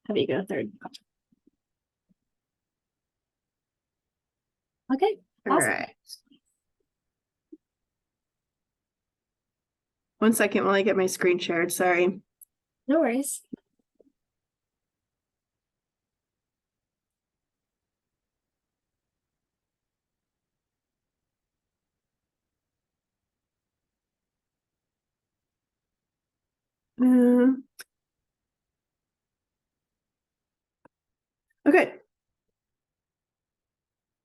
have you go third. Okay. All Awesome. right. 1 second while I get my screen shared. Sorry. No worries. Okay.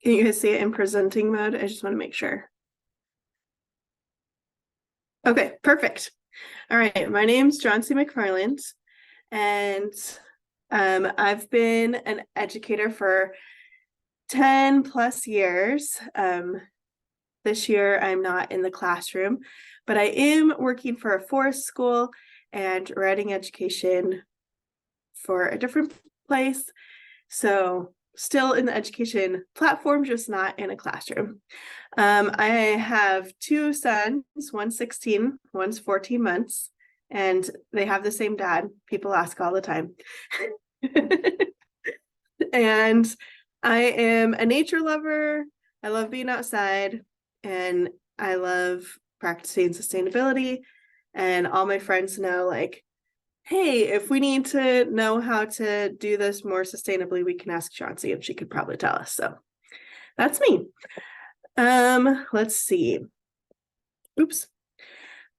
Can you guys see it in presenting mode? I just want to make sure. Okay, perfect. All right, my name's John C. McFarland, and I've been an educator for 10 plus years. This year I'm not in the classroom, but I am working for a forest school and writing education for a different place. So still in the education platform, just not in a classroom. I have 2 sons, one's 16, one's 14 months, and they have the same dad. People ask all the time. And I am a nature lover. I love being outside, and I love practicing sustainability. And all my friends know, like, hey, if we need to know how to do this more sustainably, we can ask Chauncey and she could probably tell us. So that's me. Let's see. Oops.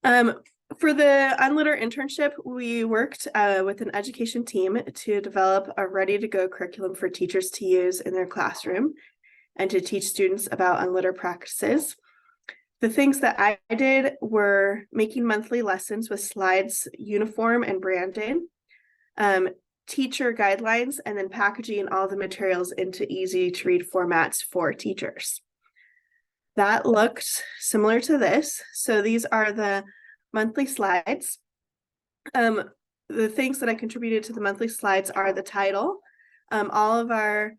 For the Unlitter internship, we worked with an education team to develop a ready-to-go curriculum for teachers to use in their classroom and to teach students about unlitter practices. The things that I did were making monthly lessons with slides, uniform, and branding, teacher guidelines, and then packaging all the materials into easy-to-read formats for teachers. That looked similar to this. So these are the monthly slides. The things that I contributed to the monthly slides are the title. All of our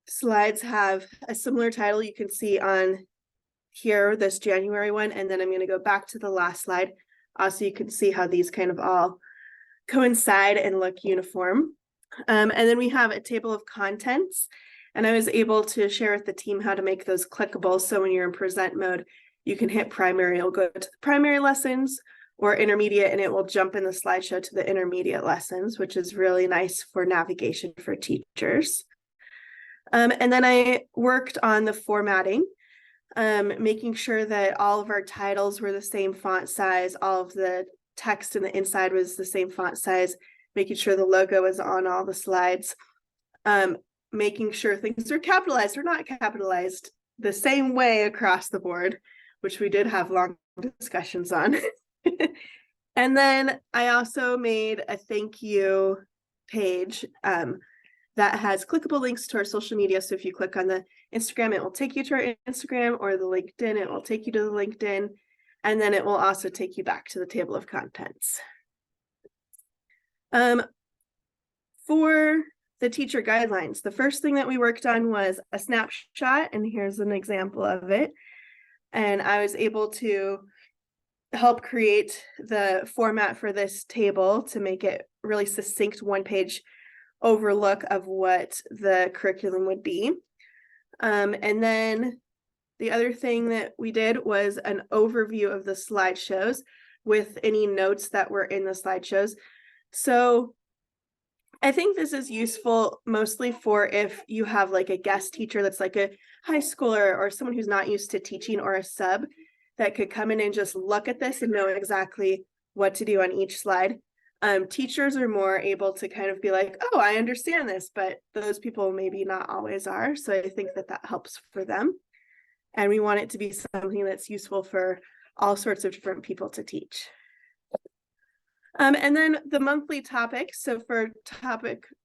slides have a similar title you can see on here, this January one, and then I'm going to go back to the last slide. So you can see how these kind of all coincide and look uniform. And then we have a table of contents, and I was able to share with the team how to make those clickable. So when you're in present mode, you can hit primary, it'll go to the primary lessons, or intermediate, and it will jump in the slideshow to the intermediate lessons, which is really nice for navigation for teachers. And then I worked on the formatting, making sure that all of our titles were the same font size, all of the text in the inside was the same font size, making sure the logo is on all the slides, making sure things are capitalized or not capitalized the same way across the board, which we did have long discussions on. And then I also made a thank you page that has clickable links to our social media. So if you click on the Instagram, it will take you to our Instagram, or the LinkedIn, it will take you to the LinkedIn. And then it will also take you back to the table of contents. For the teacher guidelines, the first thing that we worked on was a snapshot, and here's an example of it. And I was able to help create the format for this table to make it really succinct, one-page overlook of what the curriculum would be. And then the other thing that we did was an overview of the slideshows with any notes that were in the slideshows. So I think this is useful mostly for if you have like a guest teacher that's like a high schooler or someone who's not used to teaching, or a sub that could come in and just look at this and know exactly what to do on each slide. Teachers are more able to kind of be like, oh, I understand this, but those people maybe not always are. So I think that that helps for them. And we want it to be something that's useful for all sorts of different people to teach. And then the monthly topics. So for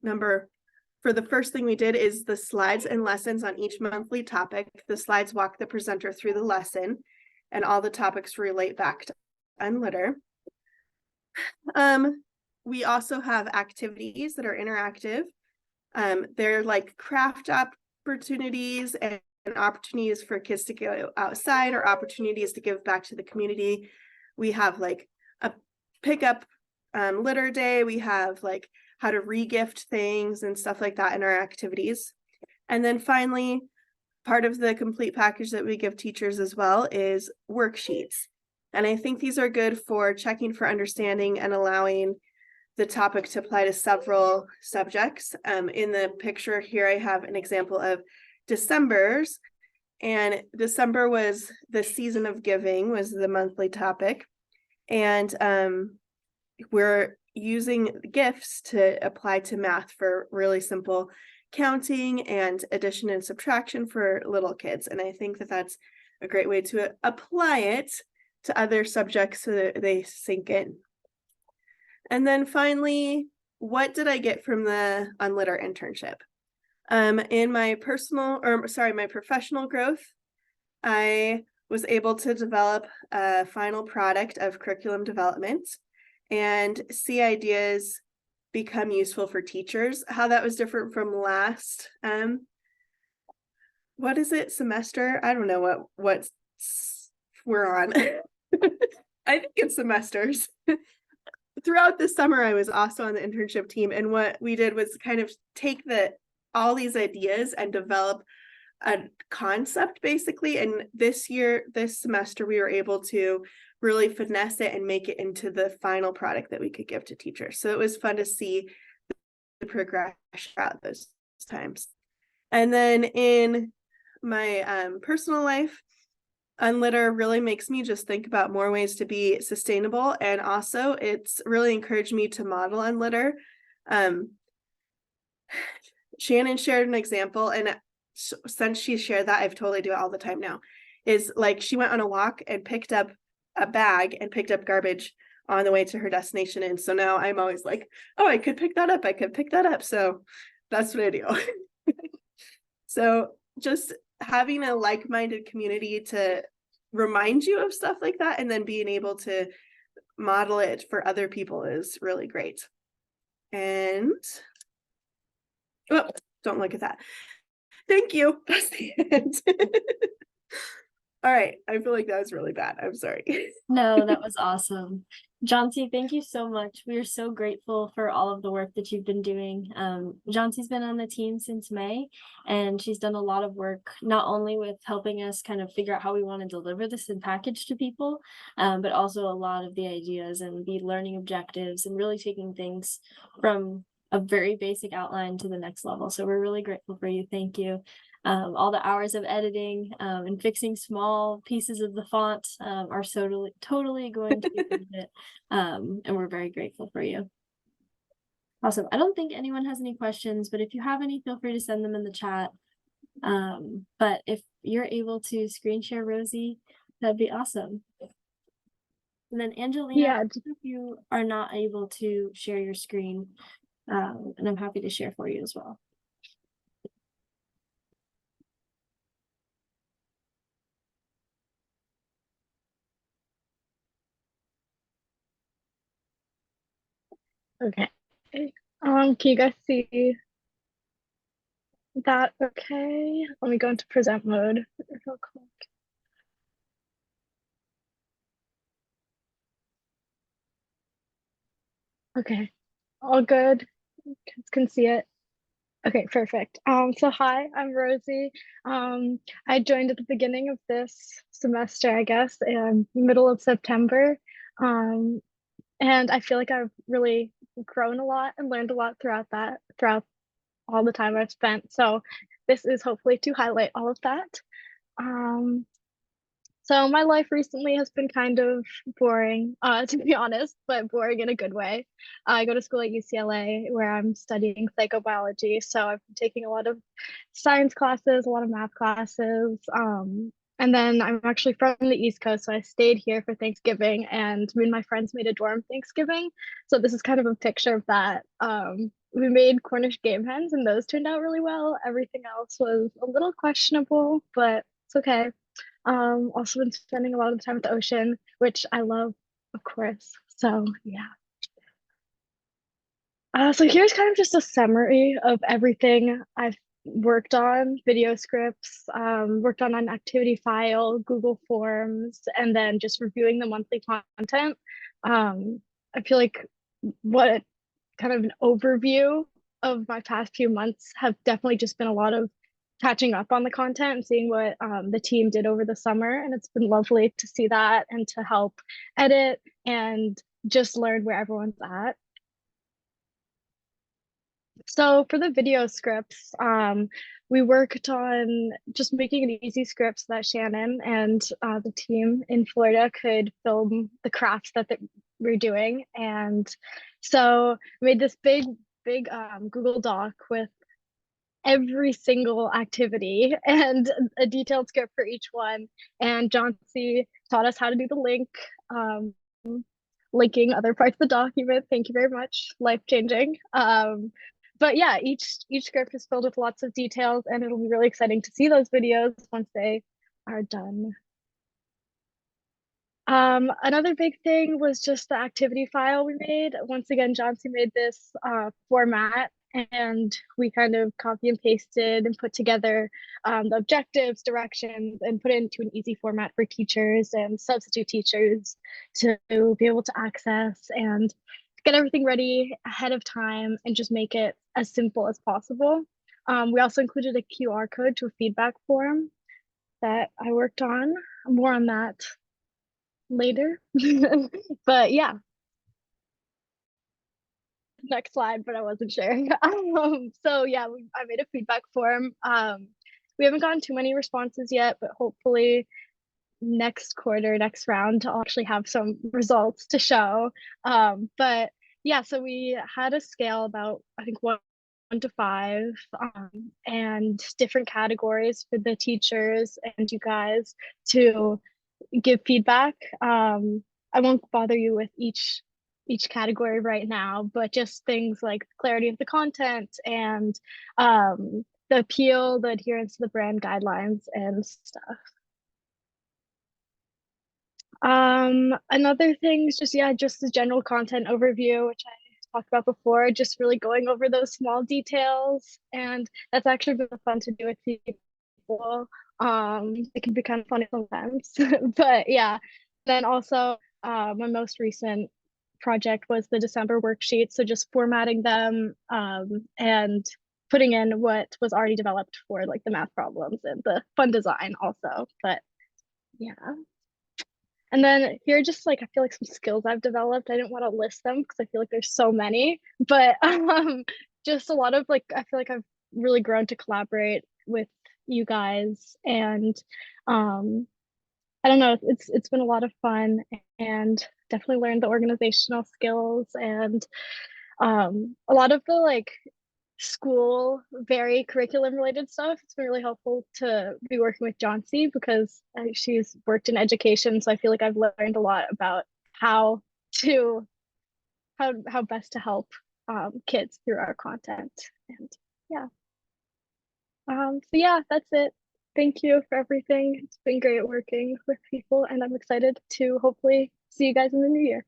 the first thing we did is the slides and lessons on each monthly topic. The slides walk the presenter through the lesson, and all the topics relate back to Unlitter. We also have activities that are interactive. They're like craft opportunities and opportunities for kids to go outside, or opportunities to give back to the community. We have like a pickup litter day. We have like how to re-gift things and stuff like that in our activities. And then finally, part of the complete package that we give teachers as well is worksheets. And I think these are good for checking for understanding and allowing the topic to apply to several subjects. In the picture here, I have an example of December's, and December was the season of giving, was the monthly topic. And we're using gifts to apply to math for really simple counting and addition and subtraction for little kids. And I think that that's a great way to apply it to other subjects so that they sink in. And then finally, what did I get from the Unlitter internship? In my my professional growth, I was able to develop a final product of curriculum development and see ideas become useful for teachers. How that was different from last, what is it, semester? I don't know what we're on. I think it's semesters. Throughout the summer, I was also on the internship team, and what we did was kind of take all these ideas and develop a concept basically. And this semester, we were able to really finesse it and make it into the final product that we could give to teachers. So it was fun to see the progression throughout those times. And then in my personal life, Unlitter really makes me just think about more ways to be sustainable. And also it's really encouraged me to model Unlitter. Shannon shared an example, and since she shared that, I've totally do it all the time now. Is like she went on a walk and picked up a bag and picked up garbage on the way to her destination. And so now I'm always like, oh, I could pick that up. I could pick that up. So that's what I do. So just having a like-minded community to remind you of stuff like that, and then being able to model it for other people is really great. And oh, don't look at that. Thank you. That's the end. All right. I feel like that was really bad. I'm sorry. No, that was awesome. Johnsy, thank you so much. We are so grateful for all of the work that you've been doing. Johnsy's been on the team since May, and she's done a lot of work, not only with helping us kind of figure out how we want to deliver this in package to people, but also a lot of the ideas and the learning objectives and really taking things from a very basic outline to the next level. So we're really grateful for you. Thank you. All the hours of editing and fixing small pieces of the font are totally going to be worth it. And we're very grateful for you. Awesome. I don't think anyone has any questions, but if you have any, feel free to send them in the chat. But if you're able to screen share Rosie, that'd be awesome. And then Angelina, if you are not able to share your screen, and I'm happy to share for you as well. Okay. Can you guys see that? Okay. Let me go into present mode real quick. Okay. All good. Kids can see it. Okay, perfect. So hi, I'm Rosie. I joined at the beginning of this semester, I guess, middle of September. And I feel like I've really grown a lot and learned a lot throughout all the time I've spent. So this is hopefully to highlight all of that. So my life recently has been kind of boring, to be honest, but boring in a good way. I go to school at UCLA where I'm studying psychobiology. So I've been taking a lot of science classes, a lot of math classes. And then I'm actually from the East Coast, so I stayed here for Thanksgiving, and me and my friends made a dorm Thanksgiving. So this is kind of a picture of that. We made Cornish game hens, and those turned out really well. Everything else was a little questionable, but it's okay. Also been spending a lot of time at the ocean, which I love, of course. So yeah. So here's kind of just a summary of everything I've worked on: video scripts, worked on an activity file, Google Forms, and then just reviewing the monthly content. I feel like what kind of an overview of my past few months have definitely just been a lot of catching up on the content and seeing what the team did over the summer. And it's been lovely to see that and to help edit and just learn where everyone's at. So for the video scripts, we worked on just making it easy scripts so that Shannon and the team in Florida could film the crafts that we're doing. And so we made this big Google Doc with every single activity and a detailed script for each one. And John-C taught us how to do the link, linking other parts of the document. Thank you very much. Life-changing. But yeah, each script is filled with lots of details, and it'll be really exciting to see those videos once they are done. Another big thing was just the activity file we made. Once again, John-C made this format, and we kind of copy and pasted and put together the objectives, directions, and put it into an easy format for teachers and substitute teachers to be able to access and get everything ready ahead of time and just make it as simple as possible. We also included a QR code to a feedback form that I worked on. More on that later. But yeah, next slide, but I wasn't sharing. So yeah, I made a feedback form. We haven't gotten too many responses yet, but hopefully next quarter, next round, I'll actually have some results to show. But yeah, so we had a scale about, I think, 1 to 5, and different categories for the teachers and you guys to give feedback. I won't bother you with each category right now, but just things like clarity of the content and the appeal, the adherence to the brand guidelines and stuff. Another thing is just, yeah, just the general content overview, which I talked about before, just really going over those small details. And that's actually been fun to do with people. It can be kind of funny sometimes, but yeah. Then also, my most recent project was the December worksheet. So just formatting them and putting in what was already developed for like the math problems and the fun design also. But yeah. And then here, just like I feel like some skills I've developed. I didn't want to list them because I feel like there's so many, but just a lot of like I feel like I've really grown to collaborate with you guys, and I don't know, it's been a lot of fun and definitely learned the organizational skills and a lot of the like school very curriculum related stuff. It's been really helpful to be working with John-C because she's worked in education, so I feel like I've learned a lot about how best to help kids through our content. And yeah, so yeah, that's it. Thank you for everything. It's been great working with people, and I'm excited to hopefully see you guys in the new year.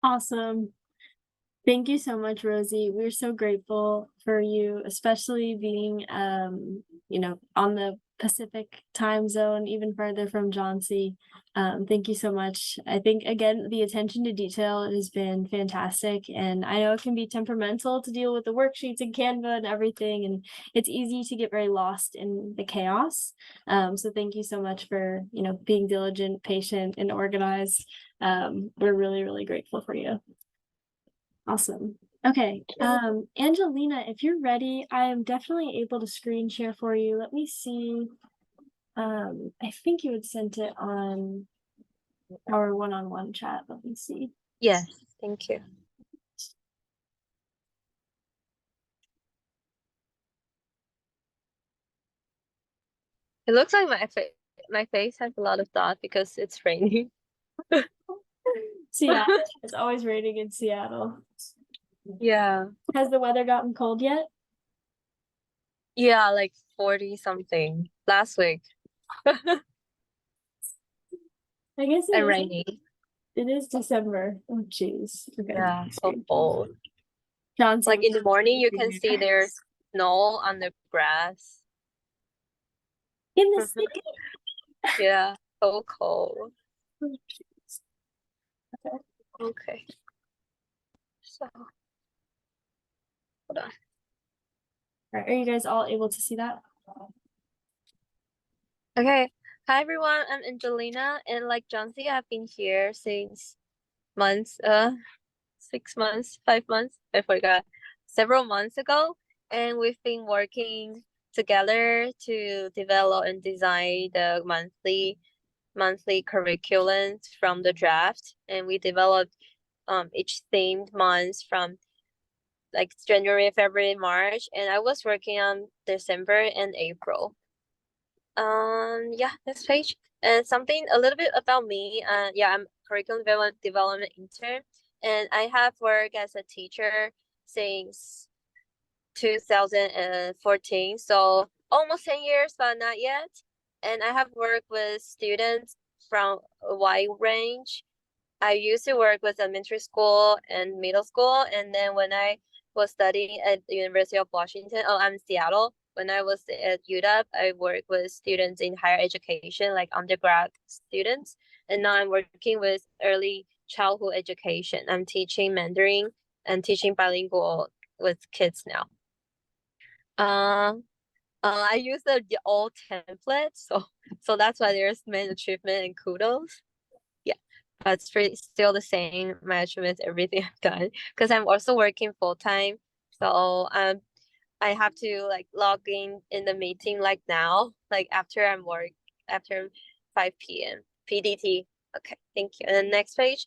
Awesome. Thank you so much, Rosie. We're so grateful for you, especially being, you know, on the Pacific time zone, even further from John-C. Thank you so much. I think, again, the attention to detail has been fantastic. And I know it can be temperamental to deal with the worksheets and Canva and everything. And it's easy to get very lost in the chaos. So thank you so much for, you know, being diligent, patient, and organized. We're really, really grateful for you. Awesome. Okay. Angelina, if you're ready, I am definitely able to screen share for you. Let me see. I think you had sent it on our one-on-one chat. Let me see. Yes, thank you. It looks like my face has a lot of dots because it's raining. Seattle. It's always raining in Seattle. Yeah. Has the weather gotten cold yet? Yeah, like 40 something last week. I guess And rainy. it is December. Oh jeez. Okay. Yeah, so cold. Johnson. Like in the morning you can see there's snow on the grass. In the city. Yeah, so cold. Okay. So hold on. Right, are you guys all able to see that? Okay. Hi everyone, I'm Angelina, and like Johnsy, I've been here since months, 6 months, 5 months, I forgot, several months ago, and we've been working together to develop and design the monthly curriculums from the draft, and we developed each themed month from like January, February, March, and I was working on December and April. Yeah, next page. And something a little bit about me. Yeah, I'm curriculum development intern, and I have worked as a teacher since 2014, so almost 10 years, but not yet. And I have worked with students from a wide range. I used to work with elementary school and middle school, and then when I was studying at the University of Washington, I'm in Seattle. When I was at UW, I worked with students in higher education, like undergrad students, and now I'm working with early childhood education. I'm teaching Mandarin and teaching bilingual with kids now. I use the old template, so that's why there's many achievement and kudos. Yeah, but it's pretty still the same management everything I've done because I'm also working full time. So I have to like log in the meeting like now, like after 5 p.m. PDT. Okay, thank you. And the next page.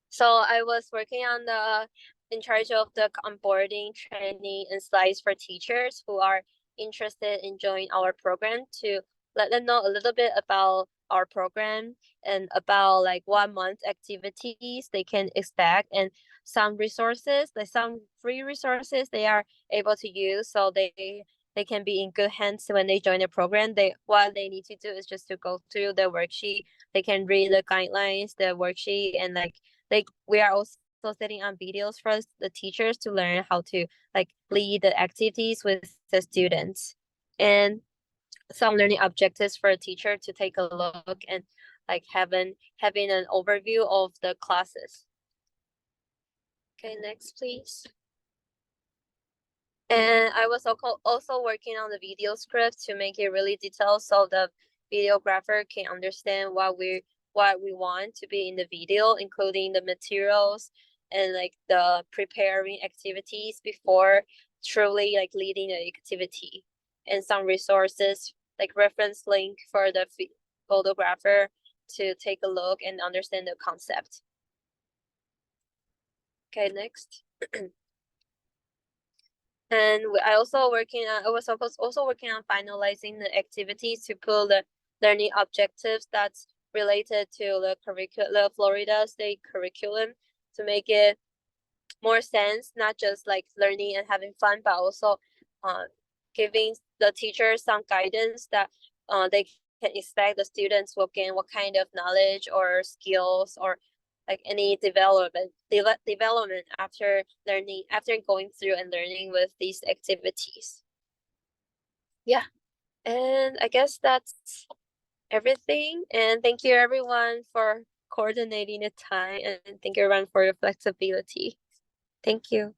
So I was working on in charge of the onboarding, training, and slides for teachers who are interested in joining our program to let them know a little bit about our program and about like 1 month activities they can expect and some resources, like some free resources they are able to use so they can be in good hands when they join the program. What they need to do is just to go through the worksheet. They can read the guidelines, the worksheet, and like we are also setting on videos for the teachers to learn how to like lead the activities with the students and some learning objectives for a teacher to take a look and like having an overview of the classes. Okay, next please. And I was also working on the video script to make it really detailed so the videographer can understand what we want to be in the video, including the materials and like the preparing activities before truly like leading the activity, and some resources like reference link for the photographer to take a look and understand the concept. Okay, next. And I also working on, I was also working on finalizing the activities to pull the learning objectives that's related to the Florida State curriculum to make it more sense, not just like learning and having fun, but also giving the teachers some guidance that they can expect the students will gain what kind of knowledge or skills or like any development after going through and learning with these activities. Yeah, and I guess that's everything, and thank you everyone for coordinating the time, and thank you everyone for your flexibility. Thank you.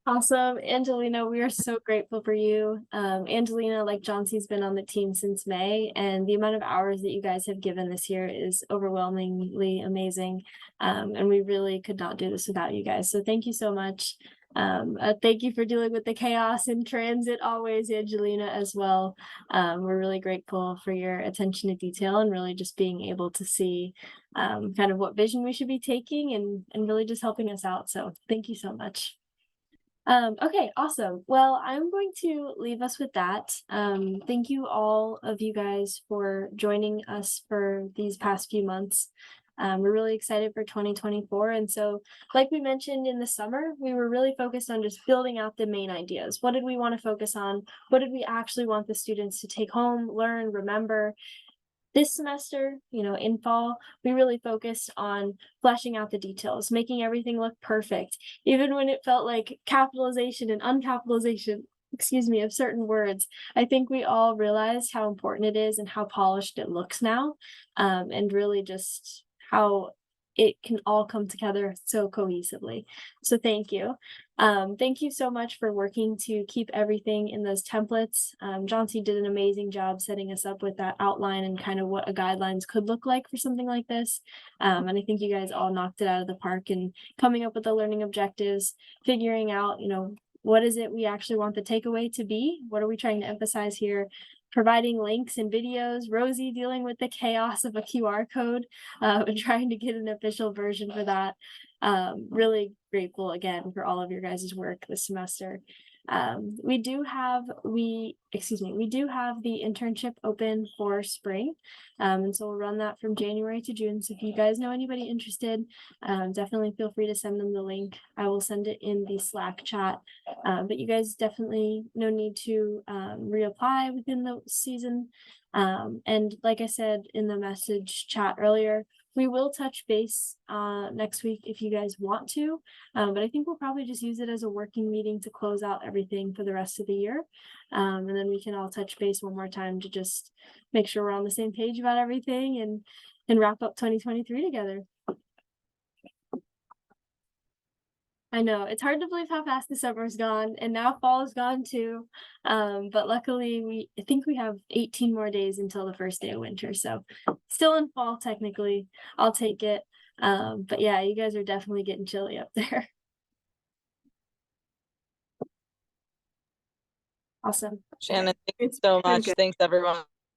Awesome, Angelina, we are so grateful for you. Angelina, like Johnson's been on the team since May, and the amount of hours that you guys have given this year is overwhelmingly amazing. And we really could not do this without you guys. So thank you so much. Thank you for dealing with the chaos in transit always, Angelina, as well. We're really grateful for your attention to detail and really just being able to see kind of what vision we should be taking and really just helping us out. So thank you so much. Okay, awesome. Well, I'm going to leave us with that. Thank you all of you guys for joining us for these past few months. We're really excited for 2024. And so, like we mentioned in the summer, we were really focused on just building out the main ideas. What did we want to focus on? What did we actually want the students to take home, learn, remember? This semester, in fall, we really focused on fleshing out the details, making everything look perfect, even when it felt like capitalization and uncapitalization excuse me, of certain words, I think we all realized how important it is and how polished it looks now, and really just how it can all come together so cohesively. So thank you. Thank you so much for working to keep everything in those templates. Jonty did an amazing job setting us up with that outline and kind of what a guidelines could look like for something like this. And I think you guys all knocked it out of the park and coming up with the learning objectives, figuring out, you know, what is it we actually want the takeaway to be? What are we trying to emphasize here? Providing links and videos, Rosie dealing with the chaos of a QR code, and trying to get an official version for that. Really grateful again for all of your guys' work this semester. We do have the internship open for spring. And so we'll run that from January to June. So if you guys know anybody interested, definitely feel free to send them the link. I will send it in the Slack chat. But you guys definitely no need to reapply within the season. And like I said in the message chat earlier, we will touch base next week if you guys want to, but I think we'll probably just use it as a working meeting to close out everything for the rest of the year. And then we can all touch base one more time to just make sure we're on the same page about everything and wrap up 2023 together. I know it's hard to believe how fast the summer's gone, and now fall is gone too. But luckily I think we have 18 more days until the first day of winter, so still in fall technically. I'll take it. But yeah, you guys are definitely getting chilly up there. Awesome. Shannon, thank you It's so been much. good. Thanks everyone